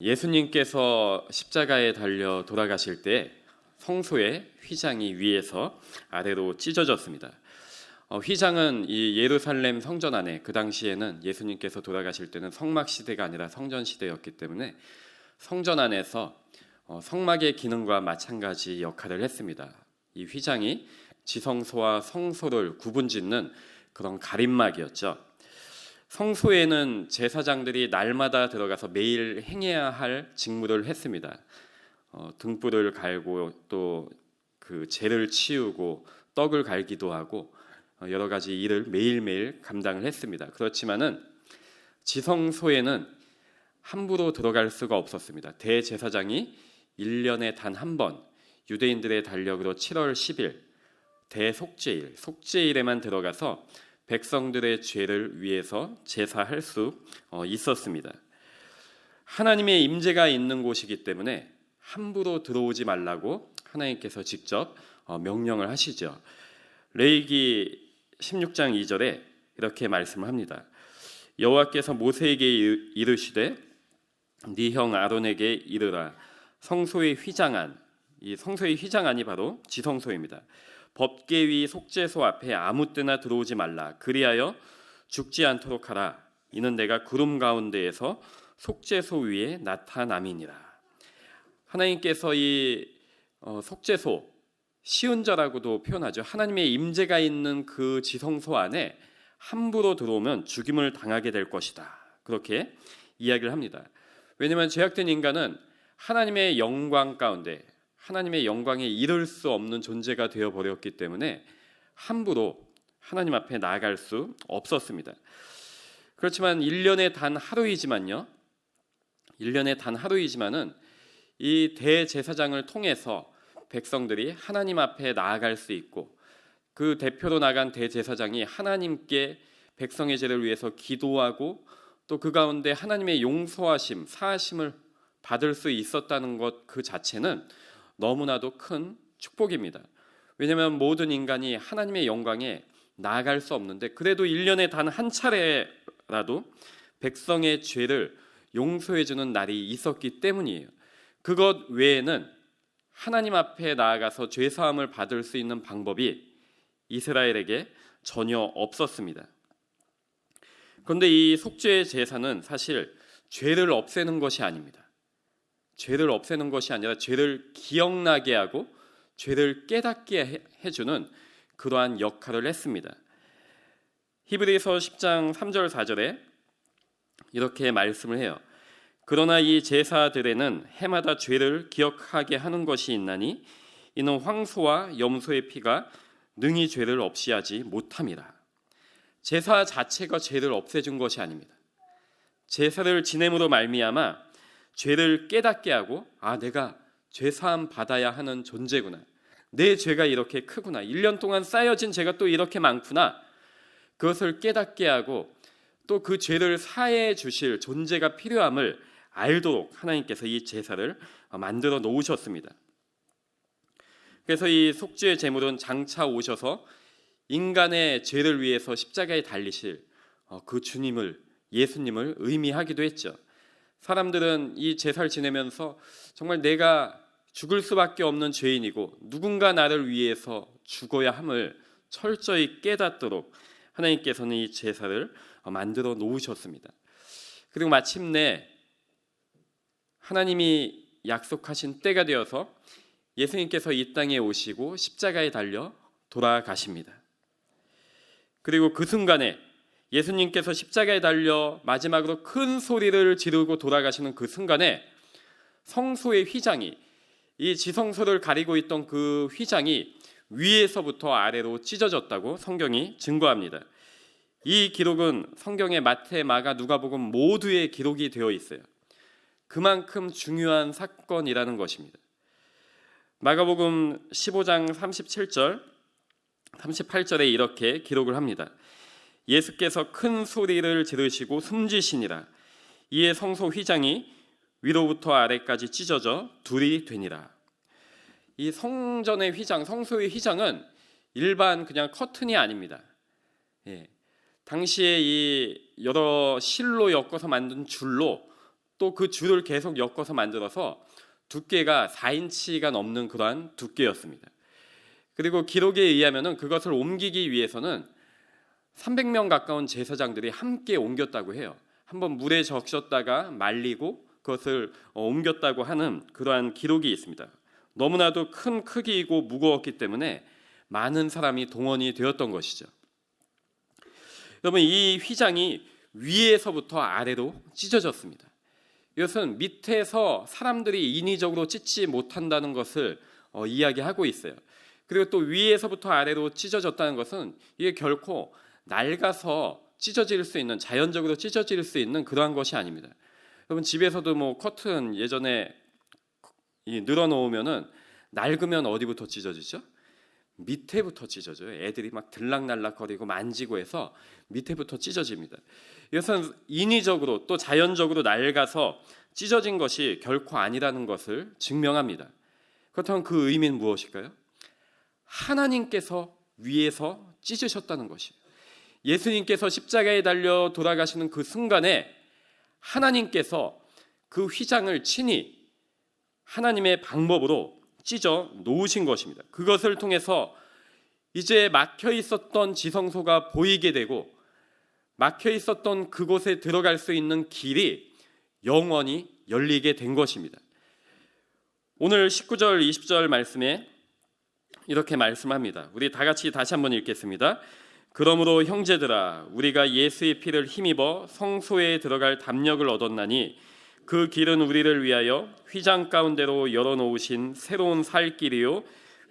예수님께서 십자가에 달려 돌아가실 때 성소의 휘장이 위에서 아래로 찢어졌습니다. 휘장은 이 예루살렘 성전 안에, 그 당시에는 예수님께서 돌아가실 때는 성막 시대가 아니라 성전 시대였기 때문에 성전 안에서 성막의 기능과 마찬가지 역할을 했습니다. 이 휘장이 지성소와 성소를 구분짓는 그런 가림막이었죠. 성소에는 제사장들이 날마다 들어가서 매일 행해야 할 직무를 했습니다. 등불을 갈고 또 그 재를 치우고 떡을 갈기도 하고 여러 가지 일을 매일매일 감당을 했습니다. 그렇지만은 지성소에는 함부로 들어갈 수가 없었습니다. 대제사장이 1년에 단 한 번 유대인들의 달력으로 7월 10일 대속죄일, 속죄일에만 들어가서 백성들의 죄를 위해서 제사할 수 있었습니다. 하나님의 임재가 있는 곳이기 때문에 함부로 들어오지 말라고 하나님께서 직접 명령을 하시죠. 레위기 16장 2절에 이렇게 말씀을 합니다. 여호와께서 모세에게 이르시되 네 형 아론에게 이르라. 성소의 휘장안, 이 성소의 휘장안이 바로 지성소입니다. 법궤위 속죄소 앞에 아무 때나 들어오지 말라. 그리하여 죽지 않도록 하라. 이는 내가 구름 가운데에서 속죄소 위에 나타남이니라. 하나님께서 이 속죄소, 시은자라고도 표현하죠. 하나님의 임재가 있는 그 지성소 안에 함부로 들어오면 죽임을 당하게 될 것이다. 그렇게 이야기를 합니다. 왜냐하면 죄악된 인간은 하나님의 영광 가운데, 하나님의 영광에 이를 수 없는 존재가 되어버렸기 때문에 함부로 하나님 앞에 나아갈 수 없었습니다. 그렇지만 1년에 단 하루이지만요, 1년에 단 하루이지만은 이 대제사장을 통해서 백성들이 하나님 앞에 나아갈 수 있고, 그 대표로 나간 대제사장이 하나님께 백성의 죄를 위해서 기도하고 또 그 가운데 하나님의 용서하심, 사하심을 받을 수 있었다는 것 그 자체는 너무나도 큰 축복입니다. 왜냐하면 모든 인간이 하나님의 영광에 나아갈 수 없는데, 그래도 1년에 단 한 차례라도 백성의 죄를 용서해주는 날이 있었기 때문이에요. 그것 외에는 하나님 앞에 나아가서 죄사함을 받을 수 있는 방법이 이스라엘에게 전혀 없었습니다. 그런데 이 속죄 제사는 사실 죄를 없애는 것이 아닙니다. 죄를 없애는 것이 아니라 죄를 기억나게 하고 죄를 깨닫게 해주는 그러한 역할을 했습니다. 히브리서 10장 3절 4절에 이렇게 말씀을 해요. 그러나 이 제사들에는 해마다 죄를 기억하게 하는 것이 있나니 이는 황소와 염소의 피가 능히 죄를 없이 하지 못함이라. 제사 자체가 죄를 없애준 것이 아닙니다. 제사를 지냄으로 말미암아 죄를 깨닫게 하고, 내가 죄사함 받아야 하는 존재구나, 내 죄가 이렇게 크구나, 1년 동안 쌓여진 죄가 또 이렇게 많구나, 그것을 깨닫게 하고 또 그 죄를 사해 주실 존재가 필요함을 알도록 하나님께서 이 제사를 만들어 놓으셨습니다. 그래서 이 속죄 제물은 장차 오셔서 인간의 죄를 위해서 십자가에 달리실 그 주님을, 예수님을 의미하기도 했죠. 사람들은 이 제사를 지내면서 정말 내가 죽을 수밖에 없는 죄인이고 누군가 나를 위해서 죽어야 함을 철저히 깨닫도록 하나님께서는 이 제사를 만들어 놓으셨습니다. 그리고 마침내 하나님이 약속하신 때가 되어서 예수님께서 이 땅에 오시고 십자가에 달려 돌아가십니다. 그리고 그 순간에 예수님께서 십자가에 달려 마지막으로 큰 소리를 지르고 돌아가시는 그 순간에 성소의 휘장이, 이 지성소를 가리고 있던 그 휘장이 위에서부터 아래로 찢어졌다고 성경이 증거합니다. 이 기록은 성경의 마태, 마가, 누가복음 모두의 기록이 되어 있어요. 그만큼 중요한 사건이라는 것입니다. 마가복음 15장 37절, 38절에 이렇게 기록을 합니다. 예수께서 큰 소리를 지르시고 숨지시니라. 이에 성소 휘장이 위로부터 아래까지 찢어져 둘이 되니라. 이 성전의 휘장, 성소의 휘장은 일반 그냥 커튼이 아닙니다. 당시에 이 여러 실로 엮어서 만든 줄로 또 그 줄을 계속 엮어서 만들어서 두께가 4인치가 넘는 그러한 두께였습니다. 그리고 기록에 의하면 그것을 옮기기 위해서는 300명 가까운 제사장들이 함께 옮겼다고 해요. 한번 물에 적셨다가 말리고 그것을 옮겼다고 하는 그러한 기록이 있습니다. 너무나도 큰 크기이고 무거웠기 때문에 많은 사람이 동원이 되었던 것이죠. 여러분, 이 휘장이 위에서부터 아래로 찢어졌습니다. 이것은 밑에서 사람들이 인위적으로 찢지 못한다는 것을 이야기하고 있어요. 그리고 또 위에서부터 아래로 찢어졌다는 것은 이게 결코 낡아서 찢어질 수 있는, 자연적으로 찢어질 수 있는 그러한 것이 아닙니다. 여러분, 집에서도 뭐 커튼 예전에 늘어놓으면은 낡으면 어디부터 찢어지죠? 밑에부터 찢어져요. 애들이 막 들락날락거리고 만지고 해서 밑에부터 찢어집니다. 이것은 인위적으로 또 자연적으로 낡아서 찢어진 것이 결코 아니라는 것을 증명합니다. 그렇다면 그 의미는 무엇일까요? 하나님께서 위에서 찢으셨다는 것이에요. 예수님께서 십자가에 달려 돌아가시는 그 순간에 하나님께서 그 휘장을 친히 하나님의 방법으로 찢어 놓으신 것입니다. 그것을 통해서 이제 막혀 있었던 지성소가 보이게 되고 막혀 있었던 그곳에 들어갈 수 있는 길이 영원히 열리게 된 것입니다. 오늘 19절 20절 말씀에 이렇게 말씀합니다. 우리 다 같이 다시 한번 읽겠습니다. 그러므로 형제들아, 우리가 예수의 피를 힘입어 성소에 들어갈 담력을 얻었나니 그 길은 우리를 위하여 휘장 가운데로 열어놓으신 새로운 살 길이요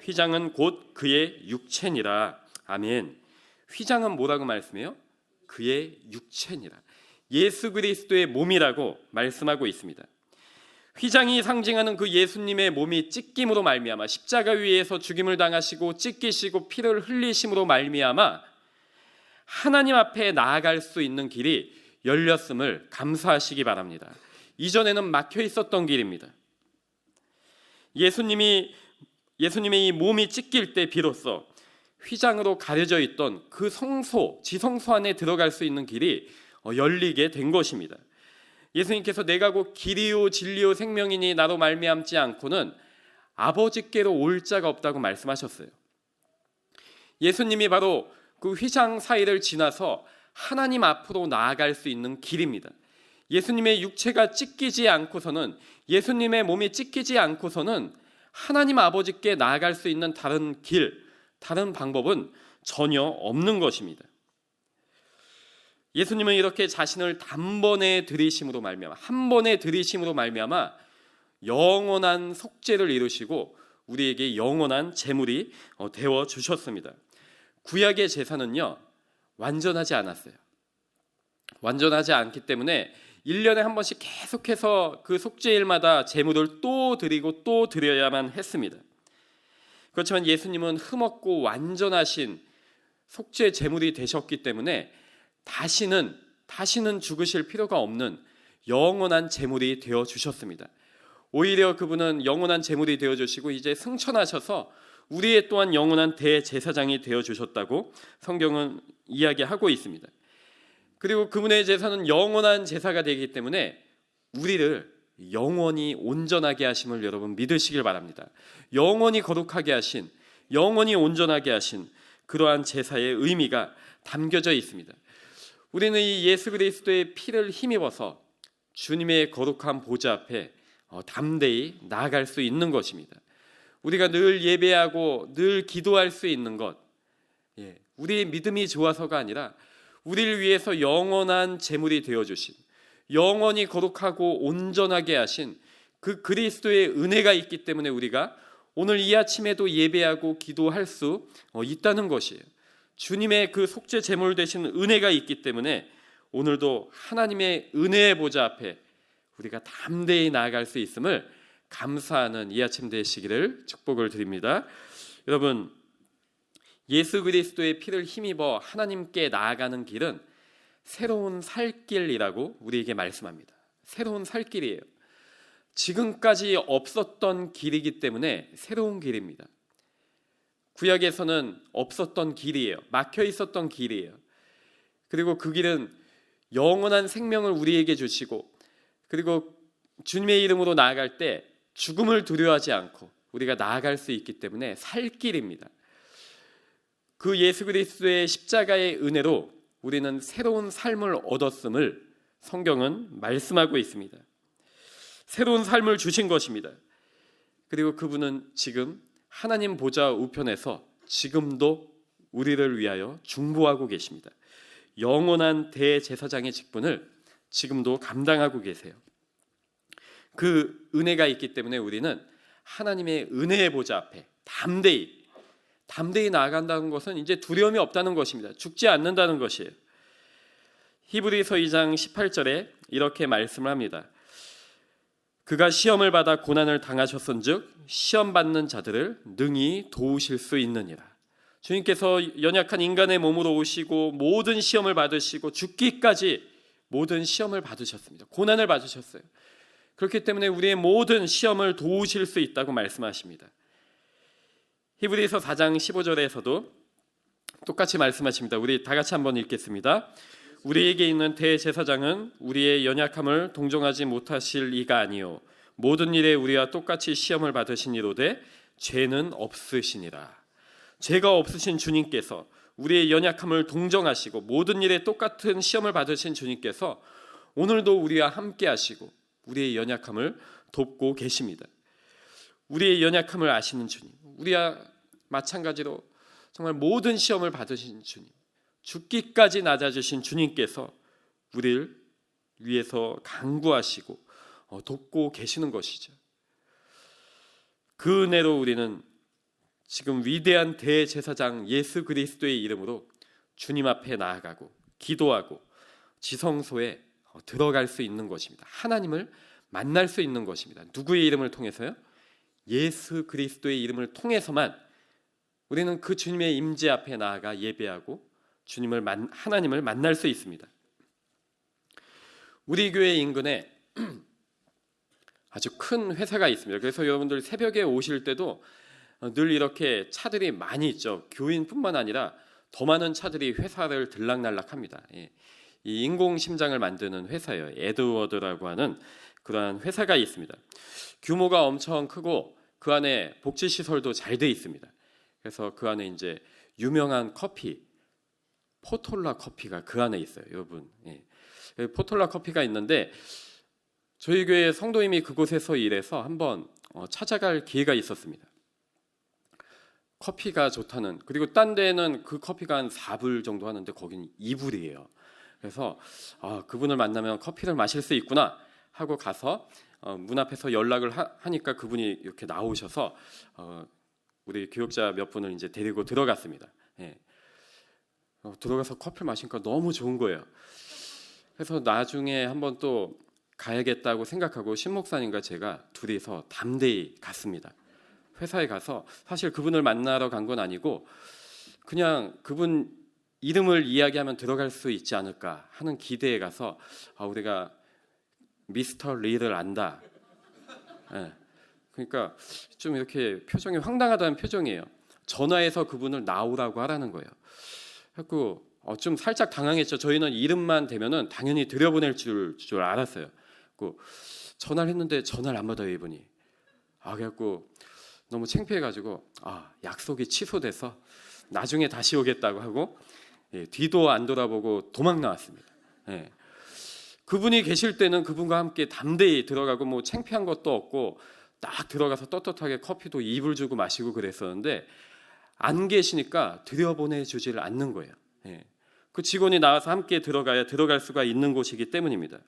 휘장은 곧 그의 육체니라. 아멘. 휘장은 뭐라고 말씀해요? 그의 육체니라. 예수 그리스도의 몸이라고 말씀하고 있습니다. 휘장이 상징하는 그 예수님의 몸이 찢김으로 말미암아 십자가 위에서 죽임을 당하시고 찢기시고 피를 흘리심으로 말미암아 하나님 앞에 나아갈 수 있는 길이 열렸음을 감사하시기 바랍니다. 이전에는 막혀 있었던 길입니다. 예수님의 이 몸이 찢길 때 비로소 휘장으로 가려져 있던 그 성소, 지성소 안에 들어갈 수 있는 길이 열리게 된 것입니다. 예수님께서 내가 곧 길이요 진리요 생명이니 나로 말미암지 않고는 아버지께로 올 자가 없다고 말씀하셨어요. 예수님이 바로 그 휘장 사이를 지나서 하나님 앞으로 나아갈 수 있는 길입니다. 예수님의 육체가 찢기지 않고서는, 예수님의 몸이 찢기지 않고서는 하나님 아버지께 나아갈 수 있는 다른 길, 다른 방법은 전혀 없는 것입니다. 예수님은 이렇게 자신을 단번에 들이심으로 말미암아, 한 번에 들이심으로 말미암아 영원한 속죄를 이루시고 우리에게 영원한 제물이 되어 주셨습니다. 구약의 제사는요, 완전하지 않았어요. 완전하지 않기 때문에 1년에 한 번씩 계속해서 그 속죄일마다 제물을 또 드리고 또 드려야만 했습니다. 그렇지만 예수님은 흠없고 완전하신 속죄 제물이 되셨기 때문에 다시는 죽으실 필요가 없는 영원한 제물이 되어 주셨습니다. 오히려 그분은 영원한 제물이 되어 주시고 이제 승천하셔서 우리의 또한 영원한 대제사장이 되어 주셨다고 성경은 이야기하고 있습니다. 그리고 그분의 제사는 영원한 제사가 되기 때문에 우리를 영원히 온전하게 하심을 여러분 믿으시길 바랍니다. 영원히 거룩하게 하신, 영원히 온전하게 하신 그러한 제사의 의미가 담겨져 있습니다. 우리는 이 예수 그리스도의 피를 힘입어서 주님의 거룩한 보좌 앞에 담대히 나아갈 수 있는 것입니다. 우리가 늘 예배하고 늘 기도할 수 있는 것, 우리의 믿음이 좋아서가 아니라 우리를 위해서 영원한 제물이 되어주신, 영원히 거룩하고 온전하게 하신 그 그리스도의 은혜가 있기 때문에 우리가 오늘 이 아침에도 예배하고 기도할 수 있다는 것이에요. 주님의 그 속죄 제물 되신 은혜가 있기 때문에 오늘도 하나님의 은혜의 보좌 앞에 우리가 담대히 나아갈 수 있음을 감사하는 이 아침 되시기를 축복을 드립니다. 여러분, 예수 그리스도의 피를 힘입어 하나님께 나아가는 길은 새로운 살길이라고 우리에게 말씀합니다. 새로운 살길이에요. 지금까지 없었던 길이기 때문에 새로운 길입니다. 구약에서는 없었던 길이에요. 막혀 있었던 길이에요. 그리고 그 길은 영원한 생명을 우리에게 주시고, 그리고 주님의 이름으로 나아갈 때 죽음을 두려워하지 않고 우리가 나아갈 수 있기 때문에 살 길입니다. 그 예수 그리스도의 십자가의 은혜로 우리는 새로운 삶을 얻었음을 성경은 말씀하고 있습니다. 새로운 삶을 주신 것입니다. 그리고 그분은 지금 하나님 보좌 우편에서 지금도 우리를 위하여 중보하고 계십니다. 영원한 대제사장의 직분을 지금도 감당하고 계세요. 그 은혜가 있기 때문에 우리는 하나님의 은혜의 보좌 앞에 담대히 나아간다는 것은 이제 두려움이 없다는 것입니다. 죽지 않는다는 것이에요. 히브리서 2장 18절에 이렇게 말씀을 합니다. 그가 시험을 받아 고난을 당하셨은즉 시험 받는 자들을 능히 도우실 수 있느니라. 주님께서 연약한 인간의 몸으로 오시고 모든 시험을 받으시고 죽기까지 모든 시험을 받으셨습니다. 고난을 받으셨어요. 그렇기 때문에 우리의 모든 시험을 도우실 수 있다고 말씀하십니다. 히브리서 4장 15절에서도 똑같이 말씀하십니다. 우리 다 같이 한번 읽겠습니다. 우리에게 있는 대제사장은 우리의 연약함을 동정하지 못하실 이가 아니요 모든 일에 우리와 똑같이 시험을 받으시니로되 죄는 없으시니라. 죄가 없으신 주님께서 우리의 연약함을 동정하시고 모든 일에 똑같은 시험을 받으신 주님께서 오늘도 우리와 함께 하시고 우리의 연약함을 돕고 계십니다. 우리의 연약함을 아시는 주님, 우리와 마찬가지로 정말 모든 시험을 받으신 주님, 죽기까지 낮아지신 주님께서 우리를 위해서 간구하시고 돕고 계시는 것이죠. 그 은혜로 우리는 지금 위대한 대제사장 예수 그리스도의 이름으로 주님 앞에 나아가고 기도하고 지성소에 들어갈 수 있는 것입니다. 하나님을 만날 수 있는 것입니다. 누구의 이름을 통해서요? 예수 그리스도의 이름을 통해서만 우리는 그 주님의 임재 앞에 나아가 예배하고 하나님을 만날 수 있습니다. 우리 교회 인근에 아주 큰 회사가 있습니다. 그래서 여러분들 새벽에 오실 때도 늘 이렇게 차들이 많이 있죠. 교인뿐만 아니라 더 많은 차들이 회사를 들락날락합니다. 이 인공심장을 만드는 회사예요. 에드워드라고 하는 그러한 회사가 있습니다. 규모가 엄청 크고 그 안에 복지시설도 잘 돼 있습니다. 그래서 그 안에 이제 유명한 커피, 포톨라 커피가 그 안에 있어요. 여러분, 포톨라 커피가 있는데 저희 교회 성도님이 그곳에서 일해서 한번 찾아갈 기회가 있었습니다. 커피가 좋다는, 그리고 딴 데는 그 커피가 한 4불 정도 하는데 거기는 2불이에요. 그래서 그분을 만나면 커피를 마실 수 있구나 하고 가서 문 앞에서 연락을 하니까 그분이 이렇게 나오셔서 우리 교역자 몇 분을 이제 데리고 들어갔습니다. 들어가서 커피를 마시니까 너무 좋은 거예요. 그래서 나중에 한번 또 가야겠다고 생각하고 신 목사님과 제가 둘이서 담대히 갔습니다. 회사에 가서 사실 그분을 만나러 간 건 아니고 그냥 그분 이름을 이야기하면 들어갈 수 있지 않을까 하는 기대에 가서 우리가 미스터 리를 안다. 그러니까 좀 이렇게 표정이 황당하다는 표정이에요. 전화해서 그분을 나오라고 하라는 거예요. 그래서 좀 살짝 당황했죠. 저희는 이름만 되면은 당연히 들여보낼 줄 알았어요. 전화를 했는데 전화를 안 받아요, 이분이. 그래갖고 너무 창피해가지고 약속이 취소돼서 나중에 다시 오겠다고 하고 뒤도 안 돌아보고 도망 나왔습니다. 그분이 계실 때는 그분과 함께 담대히 들어가고 뭐 창피한 것도 없고 딱 들어가서 떳떳하게 커피도 2불 주고 마시고 그랬었는데 안 계시니까 들여보내주지를 않는 거예요. 그 직원이 나와서 함께 들어가야 들어갈 수가 있는 곳이기 때문입니다.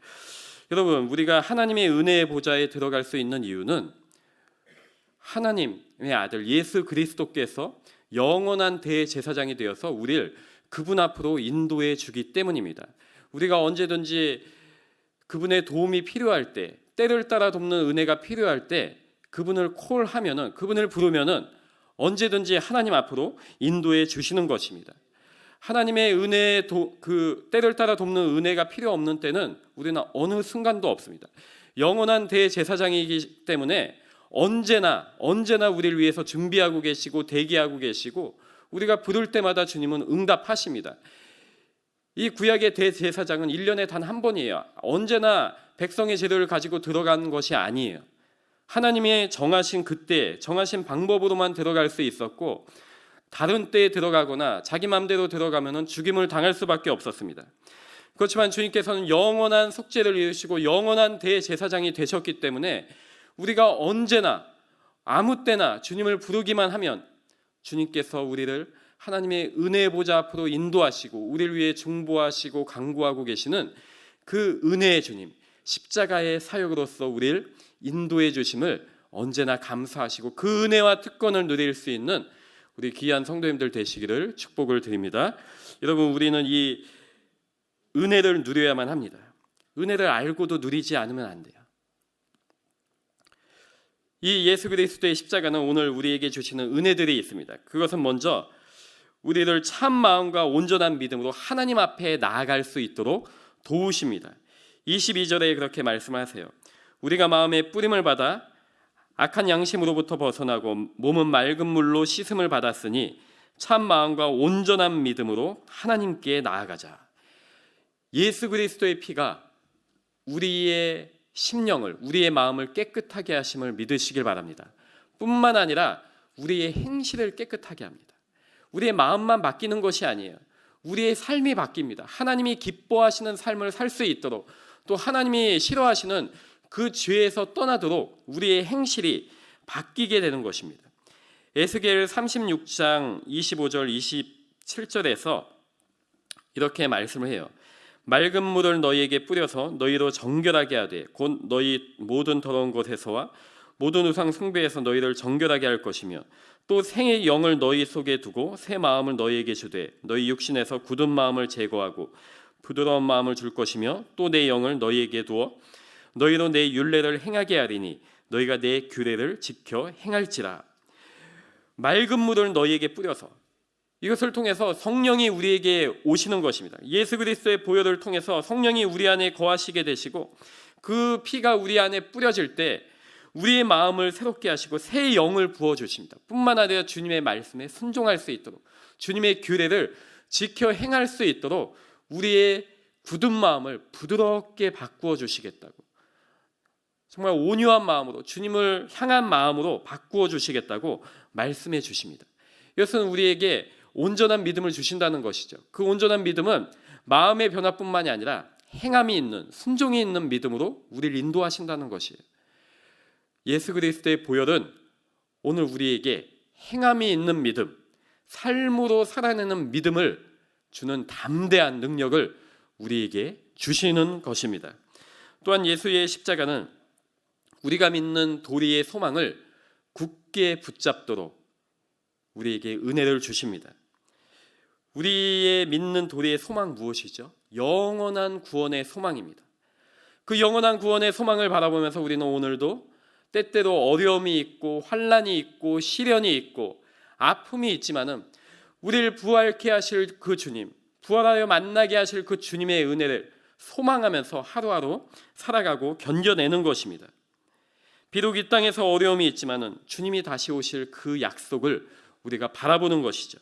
여러분, 우리가 하나님의 은혜의 보좌에 들어갈 수 있는 이유는 하나님의 아들 예수 그리스도께서 영원한 대제사장이 되어서 우리를 그분 앞으로 인도해 주기 때문입니다. 우리가 언제든지 그분의 도움이 필요할 때, 때를 따라 돕는 은혜가 필요할 때 그분을 콜하면은, 그분을 부르면은 언제든지 하나님 앞으로 인도해 주시는 것입니다. 하나님의 은혜의 그 때를 따라 돕는 은혜가 필요 없는 때는 우리는 어느 순간도 없습니다. 영원한 대제사장이기 때문에 언제나 우리를 위해서 준비하고 계시고 대기하고 계시고 우리가 부를 때마다 주님은 응답하십니다. 이 구약의 대제사장은 1년에 단 한 번이에요. 언제나 백성의 재료를 가지고 들어간 것이 아니에요. 하나님의 정하신 그때 정하신 방법으로만 들어갈 수 있었고, 다른 때에 들어가거나 자기 마음대로 들어가면 죽임을 당할 수밖에 없었습니다. 그렇지만 주님께서는 영원한 속죄를 이루시고 영원한 대제사장이 되셨기 때문에 우리가 언제나 아무 때나 주님을 부르기만 하면 주님께서 우리를 하나님의 은혜의 보좌 앞으로 인도하시고 우리를 위해 중보하시고 강구하고 계시는 그 은혜의 주님, 십자가의 사역으로서 우리를 인도해 주심을 언제나 감사하시고 그 은혜와 특권을 누릴 수 있는 우리 귀한 성도님들 되시기를 축복을 드립니다. 여러분, 우리는 이 은혜를 누려야만 합니다. 은혜를 알고도 누리지 않으면 안 돼요. 이 예수 그리스도의 십자가는 오늘 우리에게 주시는 은혜들이 있습니다. 그것은 먼저 우리를 참 마음과 온전한 믿음으로 하나님 앞에 나아갈 수 있도록 도우십니다. 22절에 그렇게 말씀하세요. 우리가 마음에 뿌림을 받아 악한 양심으로부터 벗어나고 몸은 맑은 물로 씻음을 받았으니 참 마음과 온전한 믿음으로 하나님께 나아가자. 예수 그리스도의 피가 우리의 심령을, 우리의 마음을 깨끗하게 하심을 믿으시길 바랍니다. 뿐만 아니라 우리의 행실을 깨끗하게 합니다. 우리의 마음만 바뀌는 것이 아니에요. 우리의 삶이 바뀝니다. 하나님이 기뻐하시는 삶을 살 수 있도록, 또 하나님이 싫어하시는 그 죄에서 떠나도록 우리의 행실이 바뀌게 되는 것입니다. 에스겔 36장 25절 27절에서 이렇게 말씀을 해요. 맑은 물을 너희에게 뿌려서 너희로 정결하게 하되 곧 너희 모든 더러운 곳에서와 모든 우상 숭배에서 너희를 정결하게 할 것이며 또 생의 영을 너희 속에 두고 새 마음을 너희에게 주되 너희 육신에서 굳은 마음을 제거하고 부드러운 마음을 줄 것이며 또 내 영을 너희에게 두어 너희로 내 율례를 행하게 하리니 너희가 내 규례를 지켜 행할지라. 맑은 물을 너희에게 뿌려서, 이것을 통해서 성령이 우리에게 오시는 것입니다. 예수 그리스도의 보혈을 통해서 성령이 우리 안에 거하시게 되시고 그 피가 우리 안에 뿌려질 때 우리의 마음을 새롭게 하시고 새 영을 부어주십니다. 뿐만 아니라 주님의 말씀에 순종할 수 있도록, 주님의 규례를 지켜 행할 수 있도록 우리의 굳은 마음을 부드럽게 바꾸어 주시겠다고, 정말 온유한 마음으로 주님을 향한 마음으로 바꾸어 주시겠다고 말씀해 주십니다. 이것은 우리에게 온전한 믿음을 주신다는 것이죠. 그 온전한 믿음은 마음의 변화뿐만이 아니라 행함이 있는, 순종이 있는 믿음으로 우리를 인도하신다는 것이에요. 예수 그리스도의 보혈은 오늘 우리에게 행함이 있는 믿음, 삶으로 살아내는 믿음을 주는 담대한 능력을 우리에게 주시는 것입니다. 또한 예수의 십자가는 우리가 믿는 도리의 소망을 굳게 붙잡도록 우리에게 은혜를 주십니다. 우리의 믿는 도리의 소망 무엇이죠? 영원한 구원의 소망입니다. 그 영원한 구원의 소망을 바라보면서 우리는 오늘도 때때로 어려움이 있고 환난이 있고 시련이 있고 아픔이 있지만은 우리를 부활케 하실 그 주님, 부활하여 만나게 하실 그 주님의 은혜를 소망하면서 하루하루 살아가고 견뎌내는 것입니다. 비록 이 땅에서 어려움이 있지만은 주님이 다시 오실 그 약속을 우리가 바라보는 것이죠.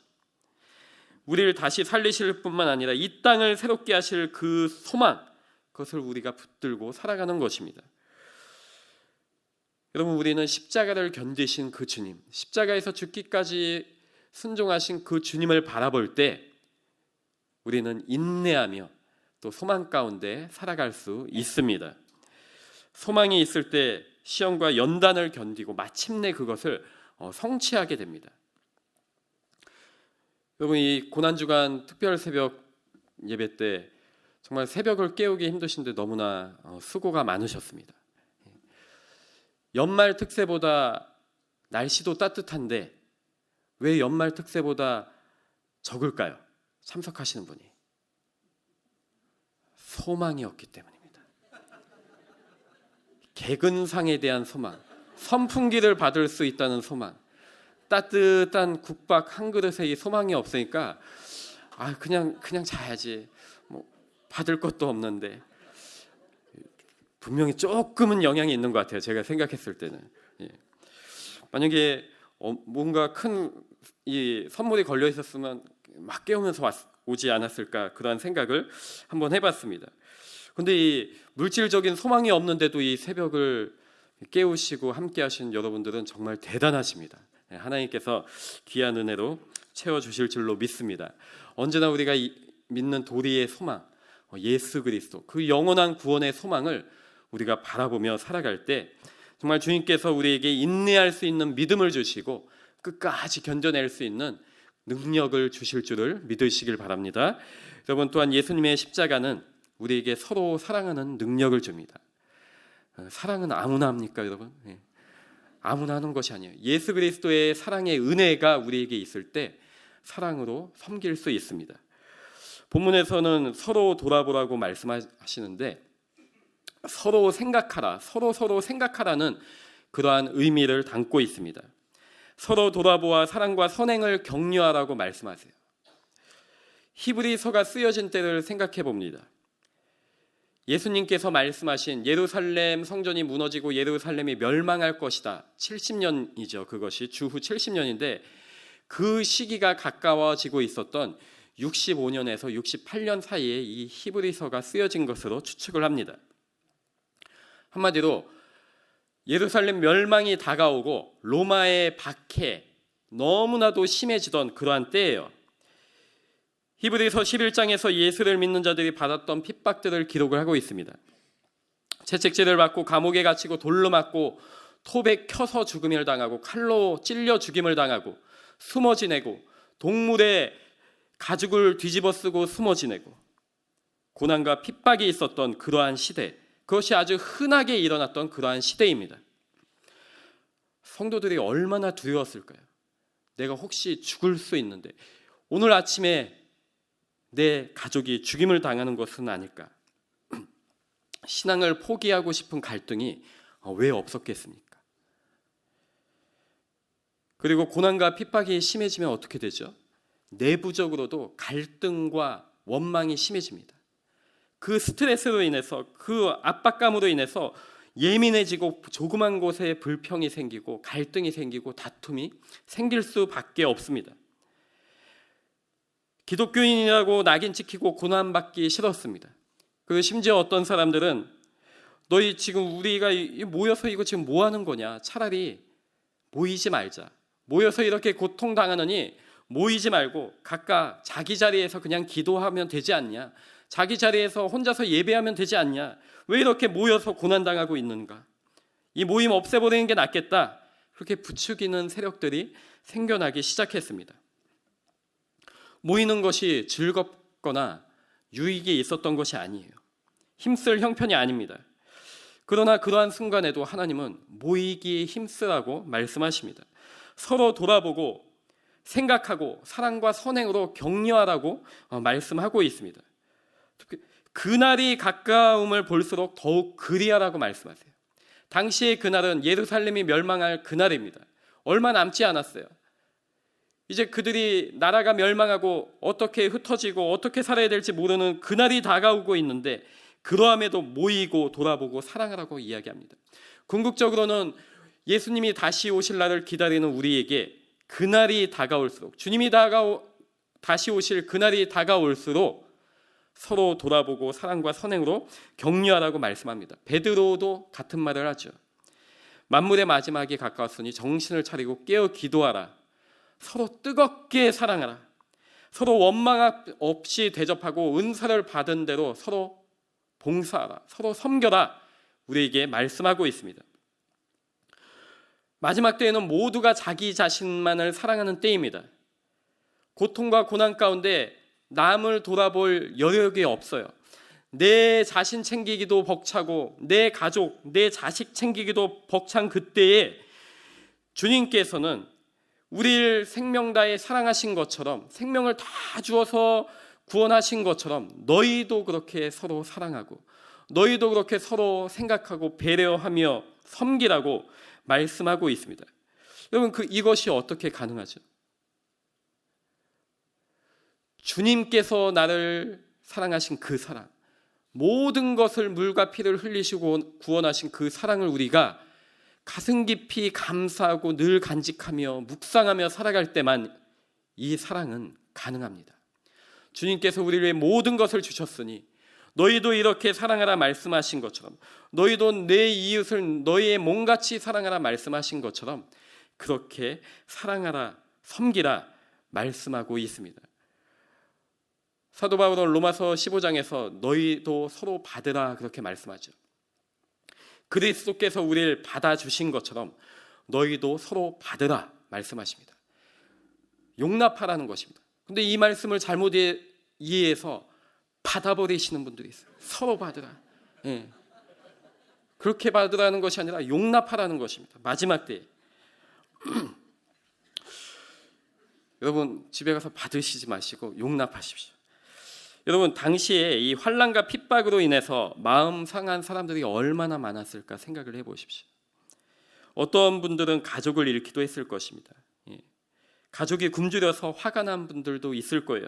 우리를 다시 살리실 뿐만 아니라 이 땅을 새롭게 하실 그 소망, 그것을 우리가 붙들고 살아가는 것입니다. 여러분, 우리는 십자가를 견디신 그 주님, 십자가에서 죽기까지 순종하신 그 주님을 바라볼 때 우리는 인내하며 또 소망 가운데 살아갈 수 있습니다. 소망이 있을 때 시험과 연단을 견디고 마침내 그것을 성취하게 됩니다. 여러분, 이 고난주간 특별 새벽 예배 때 정말 새벽을 깨우기 힘드신데 너무나 수고가 많으셨습니다. 연말 특세보다 날씨도 따뜻한데 왜 연말 특세보다 적을까요? 참석하시는 분이 소망이 없기 때문입니다. 개근상에 대한 소망, 선풍기를 받을 수 있다는 소망, 따뜻한 국밥 한 그릇에 이 소망이 없으니까 그냥 자야지, 뭐 받을 것도 없는데. 분명히 조금은 영향이 있는 것 같아요. 제가 생각했을 때는. 만약에 뭔가 큰 이 선물이 걸려 있었으면 막 깨우면서 오지 않았을까, 그런 생각을 한번 해봤습니다. 근데 이 물질적인 소망이 없는데도 이 새벽을 깨우시고 함께 하신 여러분들은 정말 대단하십니다. 하나님께서 귀한 은혜로 채워주실 줄로 믿습니다. 언제나 우리가 믿는 도리의 소망, 예수 그리스도, 그 영원한 구원의 소망을 우리가 바라보며 살아갈 때 정말 주님께서 우리에게 인내할 수 있는 믿음을 주시고 끝까지 견뎌낼 수 있는 능력을 주실 줄을 믿으시길 바랍니다. 여러분, 또한 예수님의 십자가는 우리에게 서로 사랑하는 능력을 줍니다. 사랑은 아무나 합니까, 여러분? 아무나 하는 것이 아니에요. 예수 그리스도의 사랑의 은혜가 우리에게 있을 때 사랑으로 섬길 수 있습니다. 본문에서는 서로 돌아보라고 말씀하시는데 서로 생각하라, 서로 생각하라는 그러한 의미를 담고 있습니다. 서로 돌아보아 사랑과 선행을 격려하라고 말씀하세요. 히브리서가 쓰여진 때를 생각해 봅니다. 예수님께서 말씀하신 예루살렘 성전이 무너지고 예루살렘이 멸망할 것이다. 70년이죠. 그것이 주후 70년인데 그 시기가 가까워지고 있었던 65년에서 68년 사이에 이 히브리서가 쓰여진 것으로 추측을 합니다. 한마디로 예루살렘 멸망이 다가오고 로마의 박해 너무나도 심해지던 그러한 때예요. 히브리서 11장에서 예수를 믿는 자들이 받았던 핍박들을 기록을 하고 있습니다. 채찍질을 받고 감옥에 갇히고 돌로 맞고 톱에 켜서 죽음을 당하고 칼로 찔려 죽임을 당하고 숨어 지내고 동물의 가죽을 뒤집어 쓰고 숨어 지내고 고난과 핍박이 있었던 그러한 시대, 그것이 아주 흔하게 일어났던 그러한 시대입니다. 성도들이 얼마나 두려웠을까요? 내가 혹시 죽을 수 있는데 오늘 아침에 내 가족이 죽임을 당하는 것은 아닐까? 신앙을 포기하고 싶은 갈등이 왜 없었겠습니까? 그리고 고난과 핍박이 심해지면 어떻게 되죠? 내부적으로도 갈등과 원망이 심해집니다. 그 스트레스로 인해서, 그 압박감으로 인해서 예민해지고 조그만 곳에 불평이 생기고 갈등이 생기고 다툼이 생길 수밖에 없습니다. 기독교인이라고 낙인 찍히고 고난받기 싫었습니다. 그리고 심지어 어떤 사람들은 너희 지금 우리가 모여서 이거 지금 뭐 하는 거냐, 차라리 모이지 말자, 모여서 이렇게 고통당하느니 모이지 말고 각각 자기 자리에서 그냥 기도하면 되지 않냐, 자기 자리에서 혼자서 예배하면 되지 않냐, 왜 이렇게 모여서 고난당하고 있는가, 이 모임 없애버리는 게 낫겠다, 그렇게 부추기는 세력들이 생겨나기 시작했습니다. 모이는 것이 즐겁거나 유익이 있었던 것이 아니에요. 힘쓸 형편이 아닙니다. 그러나 그러한 순간에도 하나님은 모이기에 힘쓰라고 말씀하십니다. 서로 돌아보고 생각하고 사랑과 선행으로 격려하라고 말씀하고 있습니다. 그날이 가까움을 볼수록 더욱 그리하라고 말씀하세요. 당시의 그날은 예루살렘이 멸망할 그날입니다. 얼마 남지 않았어요. 이제 그들이 나라가 멸망하고 어떻게 흩어지고 어떻게 살아야 될지 모르는 그날이 다가오고 있는데 그러함에도 모이고 돌아보고 사랑하라고 이야기합니다. 궁극적으로는 예수님이 다시 오실 날을 기다리는 우리에게 그날이 다가올수록, 주님이 다시 오실 그날이 다가올수록 서로 돌아보고 사랑과 선행으로 격려하라고 말씀합니다. 베드로도 같은 말을 하죠. 만물의 마지막이 가까웠으니 정신을 차리고 깨어 기도하라. 서로 뜨겁게 사랑하라. 서로 원망 없이 대접하고 은사를 받은 대로 서로 봉사하라. 서로 섬겨라. 우리에게 말씀하고 있습니다. 마지막 때에는 모두가 자기 자신만을 사랑하는 때입니다. 고통과 고난 가운데 남을 돌아볼 여력이 없어요. 내 자신 챙기기도 벅차고 내 가족, 내 자식 챙기기도 벅찬 그때에 주님께서는 우리를 생명 다해 사랑하신 것처럼, 생명을 다 주어서 구원하신 것처럼 너희도 그렇게 서로 사랑하고 너희도 그렇게 서로 생각하고 배려하며 섬기라고 말씀하고 있습니다. 여러분, 이것이 어떻게 가능하죠? 주님께서 나를 사랑하신 그 사랑, 모든 것을 물과 피를 흘리시고 구원하신 그 사랑을 우리가 가슴 깊이 감사하고 늘 간직하며 묵상하며 살아갈 때만 이 사랑은 가능합니다. 주님께서 우리를 위해 모든 것을 주셨으니 너희도 이렇게 사랑하라 말씀하신 것처럼, 너희도 내 이웃을 너희의 몸같이 사랑하라 말씀하신 것처럼 그렇게 사랑하라, 섬기라 말씀하고 있습니다. 사도 바울은 로마서 15장에서 너희도 서로 받으라 그렇게 말씀하죠. 그리스도께서 우리를 받아주신 것처럼 너희도 서로 받으라 말씀하십니다. 용납하라는 것입니다. 근데 이 말씀을 잘못 이해해서 받아버리시는 분들이 있어요. 서로 받으라. 예. 그렇게 받으라는 것이 아니라 용납하라는 것입니다. 마지막 때에. 여러분 집에 가서 받으시지 마시고 용납하십시오. 여러분 당시에 이 환난과 핍박으로 인해서 마음 상한 사람들이 얼마나 많았을까 생각을 해보십시오. 어떤 분들은 가족을 잃기도 했을 것입니다. 가족이 굶주려서 화가 난 분들도 있을 거예요.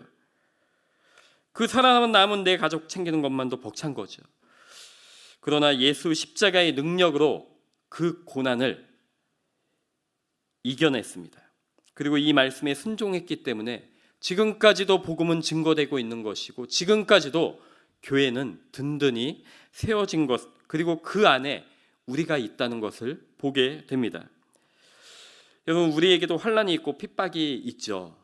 그 살아남은 내 가족 챙기는 것만도 벅찬 거죠. 그러나 예수 십자가의 능력으로 그 고난을 이겨냈습니다. 그리고 이 말씀에 순종했기 때문에 지금까지도 복음은 증거되고 있는 것이고 지금까지도 교회는 든든히 세워진 것, 그리고 그 안에 우리가 있다는 것을 보게 됩니다. 여러분 우리에게도 환난이 있고 핍박이 있죠.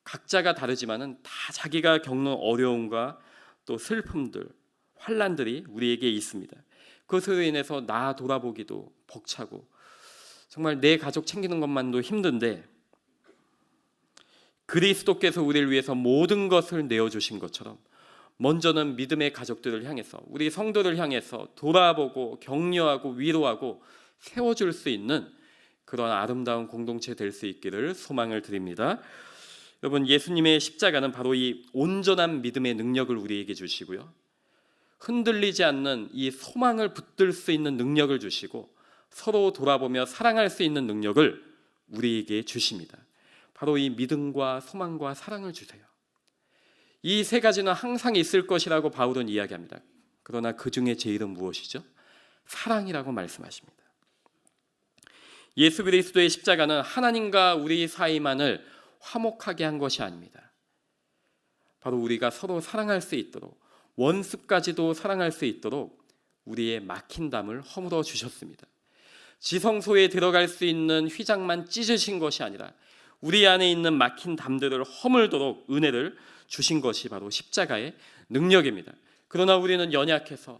각자가 다르지만은 다 자기가 겪는 어려움과 또 슬픔들, 환난들이 우리에게 있습니다. 그것으로 인해서 나 돌아보기도 벅차고 정말 내 가족 챙기는 것만도 힘든데 그리스도께서 우리를 위해서 모든 것을 내어주신 것처럼 먼저는 믿음의 가족들을 향해서 우리 성도를 향해서 돌아보고 격려하고 위로하고 세워줄 수 있는 그런 아름다운 공동체 될 수 있기를 소망을 드립니다. 여러분 예수님의 십자가는 바로 이 온전한 믿음의 능력을 우리에게 주시고요, 흔들리지 않는 이 소망을 붙들 수 있는 능력을 주시고 서로 돌아보며 사랑할 수 있는 능력을 우리에게 주십니다. 바로 이 믿음과 소망과 사랑을 주세요. 이 세 가지는 항상 있을 것이라고 바울은 이야기합니다. 그러나 그 중에 제일은 무엇이죠? 사랑이라고 말씀하십니다. 예수 그리스도의 십자가는 하나님과 우리 사이만을 화목하게 한 것이 아닙니다. 바로 우리가 서로 사랑할 수 있도록, 원수까지도 사랑할 수 있도록 우리의 막힌 담을 허물어 주셨습니다. 지성소에 들어갈 수 있는 휘장만 찢으신 것이 아니라 우리 안에 있는 막힌 담들을 허물도록 은혜를 주신 것이 바로 십자가의 능력입니다. 그러나 우리는 연약해서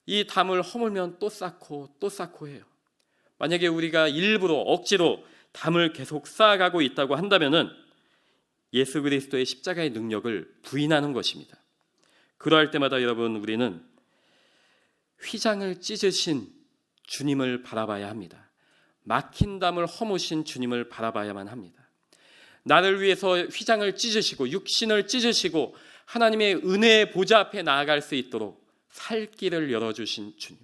이 담을 허물면 또 쌓고 또 쌓고 해요. 만약에 우리가 일부러 억지로 담을 계속 쌓아가고 있다고 한다면은 예수 그리스도의 십자가의 능력을 부인하는 것입니다. 그러할 때마다 여러분 우리는 휘장을 찢으신 주님을 바라봐야 합니다. 막힌 담을 허무신 주님을 바라봐야만 합니다. 나를 위해서 휘장을 찢으시고 육신을 찢으시고 하나님의 은혜의 보좌 앞에 나아갈 수 있도록 살 길을 열어주신 주님,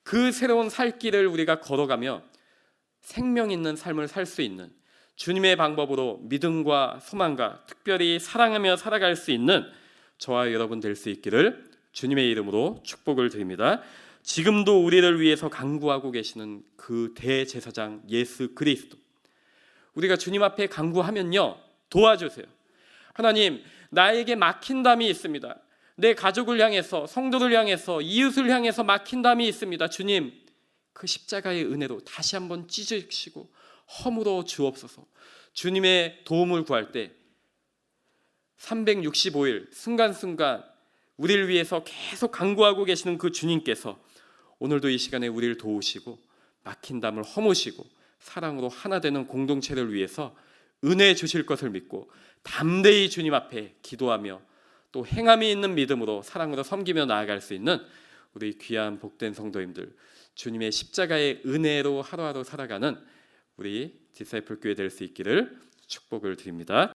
그 새로운 살 길을 우리가 걸어가며 생명 있는 삶을 살 수 있는 주님의 방법으로 믿음과 소망과 특별히 사랑하며 살아갈 수 있는 저와 여러분 될 수 있기를 주님의 이름으로 축복을 드립니다. 지금도 우리를 위해서 간구하고 계시는 그 대제사장 예수 그리스도, 우리가 주님 앞에 간구하면요 도와주세요. 하나님, 나에게 막힌 담이 있습니다. 내 가족을 향해서, 성도를 향해서, 이웃을 향해서 막힌 담이 있습니다. 주님, 그 십자가의 은혜로 다시 한번 찢으시고 허물어 주옵소서. 주님의 도움을 구할 때 365일 순간순간 우리를 위해서 계속 간구하고 계시는 그 주님께서 오늘도 이 시간에 우리를 도우시고 막힌 담을 허무시고 사랑으로 하나 되는 공동체를 위해서 은혜 주실 것을 믿고 담대히 주님 앞에 기도하며 또 행함이 있는 믿음으로 사랑으로 섬기며 나아갈 수 있는 우리 귀한 복된 성도님들, 주님의 십자가의 은혜로 하루하루 살아가는 우리 디사이플 교회 될 수 있기를 축복을 드립니다.